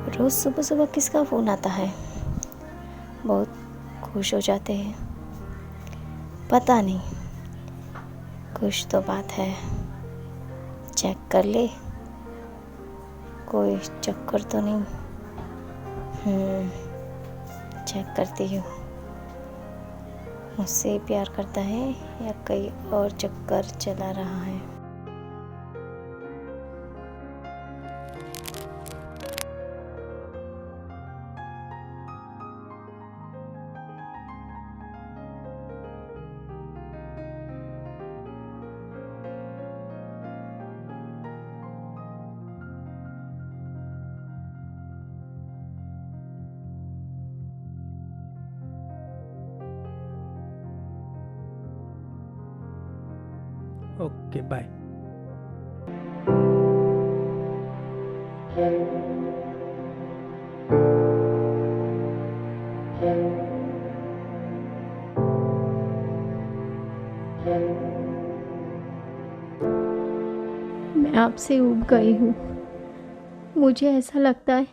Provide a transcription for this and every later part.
रोज़ सुबह सुबह किसका फ़ोन आता है? बहुत खुश हो जाते हैं। पता नहीं, कुछ तो बात है। चेक कर ले, कोई चक्कर तो नहीं। चेक करती हूँ, मुझसे प्यार करता है या कहीं और चक्कर चला रहा है। Okay bye. मैं आपसे ऊब गई हूँ। मुझे ऐसा लगता है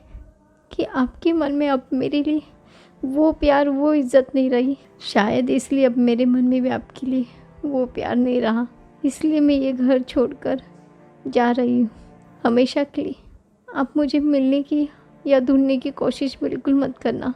कि आपके मन में अब मेरे लिए वो प्यार, वो इज़्ज़त नहीं रही। शायद इसलिए अब मेरे मन में भी आपके लिए वो प्यार नहीं रहा। इसलिए मैं ये घर छोड़कर जा रही हूँ हमेशा के लिए। आप मुझे मिलने की या ढूंढने की कोशिश बिल्कुल मत करना।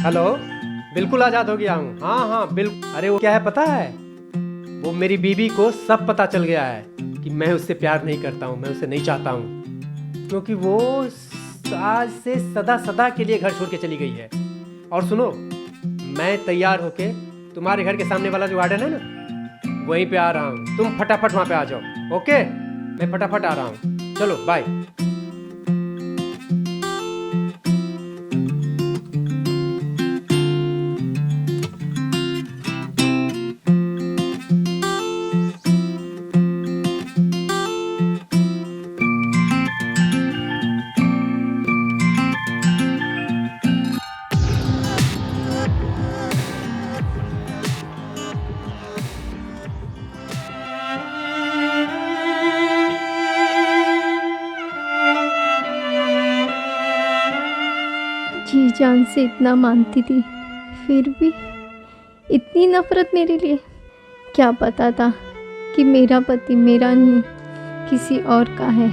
हेलो, बिल्कुल आज़ाद हो गया हूँ। हाँ हाँ बिल्कुल। अरे वो क्या है पता है, वो मेरी बीवी को सब पता चल गया है कि मैं उससे प्यार नहीं करता हूँ, मैं उसे नहीं चाहता हूँ, क्योंकि वो आज से सदा सदा के लिए घर छोड़ के चली गई है। और सुनो, मैं तैयार होके तुम्हारे घर के सामने वाला जो गार्डन है ना, वहीं पे आ रहा हूँ। तुम फटाफट वहाँ पे आ जाओ। ओके, मैं फटाफट आ रहा हूँ। चलो बाय। जी जान से इतना मानती थी, फिर भी इतनी नफरत मेरे लिए। क्या पता था कि मेरा पति मेरा नहीं किसी और का है,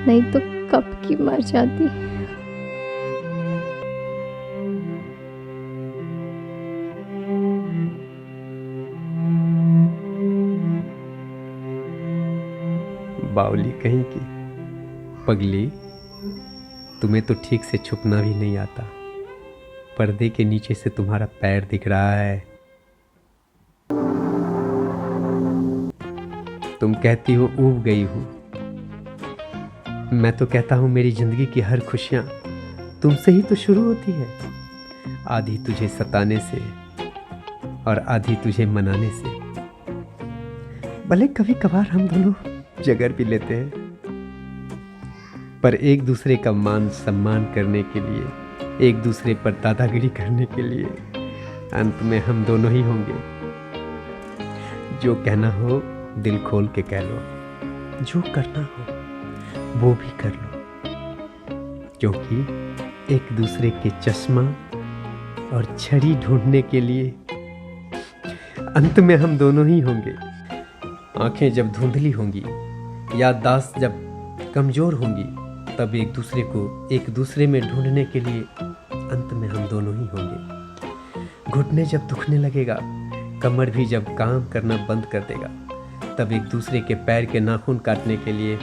नहीं तो कब की मर जाती। बावली कहीं की पगली, तुम्हें तो ठीक से छुपना भी नहीं आता। पर्दे के नीचे से तुम्हारा पैर दिख रहा है। तुम कहती हो ऊब गई हूं, मैं तो कहता हूं मेरी जिंदगी की हर खुशियां तुमसे ही तो शुरू होती है। आधी तुझे सताने से और आधी तुझे मनाने से। भले कभी कभार हम दोनों जगर भी लेते हैं, पर एक दूसरे का मान सम्मान करने के लिए, एक दूसरे पर दादागिरी करने के लिए अंत में हम दोनों ही होंगे। जो कहना हो दिल खोल के कह लो, जो करना हो वो भी कर लो, क्योंकि एक दूसरे के चश्मा और छड़ी ढूंढने के लिए अंत में हम दोनों ही होंगे। आंखें जब धुंधली होंगी, याददाश्त जब कमज़ोर होंगी, तब एक दूसरे को एक दूसरे में ढूंढने के लिए अंत में हम दोनों ही होंगे। घुटने जब दुखने लगेगा, कमर भी जब काम करना बंद कर देगा, तब एक दूसरे के पैर के नाखून काटने के लिए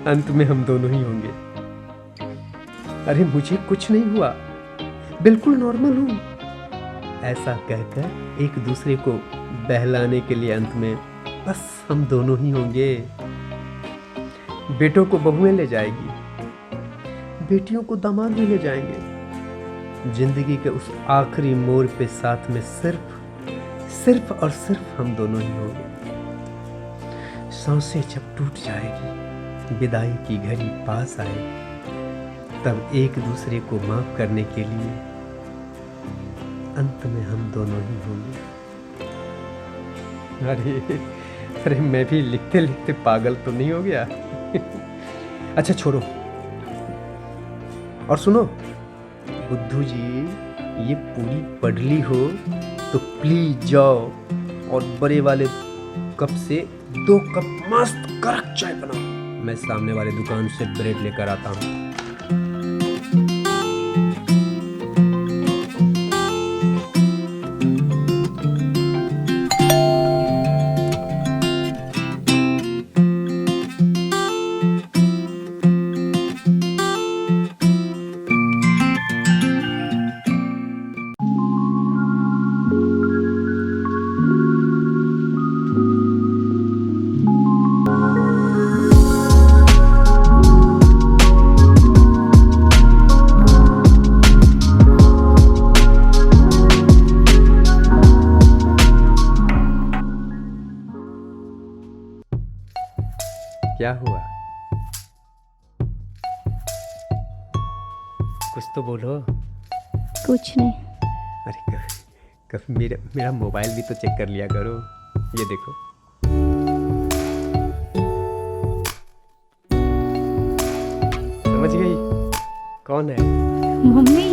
अंत में हम दोनों ही होंगे। अरे मुझे कुछ नहीं हुआ, बिल्कुल नॉर्मल हूँ। ऐसा कहकर एक दूसरे को बहलाने के लिए अंत में बस हम दोनों ही होंगे। बेटों को बहुएं ले जाएगी, बेटियों को दामाद भी ले जाएंगे। जिंदगी के उस आखिरी मोड़ पे साथ में सिर्फ और सिर्फ हम दोनों ही होंगे। सांसें जब टूट जाएगी, विदाई की घड़ी पास आएगी, तब एक दूसरे को माफ करने के लिए अंत में हम दोनों ही होंगे। अरे मैं भी लिखते लिखते पागल तो नहीं हो गया? अच्छा छोड़ो, और सुनो बुद्धू जी, ये पूरी पढ़ ली हो तो प्लीज जाओ और बड़े वाले कप से 2 कप मस्त कड़क चाय बनाओ। मैं सामने वाले दुकान से ब्रेड लेकर आता हूँ। क्या हुआ? कुछ तो बोलो। कुछ नहीं। अरे कभी मेरा मोबाइल भी तो चेक कर लिया करो। ये देखो। समझ गई कौन है? मम्मी।